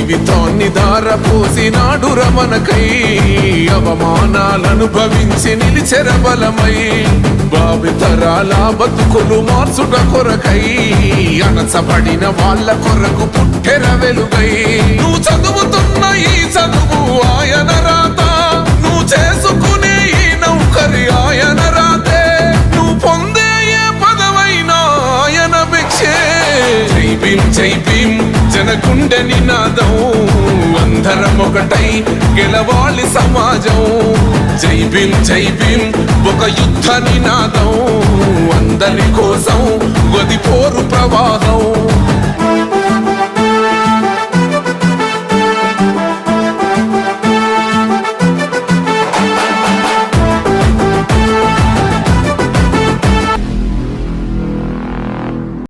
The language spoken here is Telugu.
జీవితాన్ని ధారపోసినాడు రమణకై అవమానాలను భవించి నిలిచెర బలమై భావితరాల బతుకులు మార్చుట కొరకై అణచబడిన వాళ్ళ కొరకు పుట్టెర వెలుగై నువ్వు చదువుతున్న ఈ చదువు ఆయన రాత నువ్వు చేసుకునే ఈ నౌకరి ఆయన రాతే నువ్వు పొందే ఏ పదవైనా ఆయన భిక్షే జై భీమ్ జై భీమ్ జనగుండె నినాదం అందరం ఒకటై గెలవాలి సమాజం జై భీమ్ ఒక యుద్ధ నినాదం అందరి కోసం గది పోరు ప్రవాహం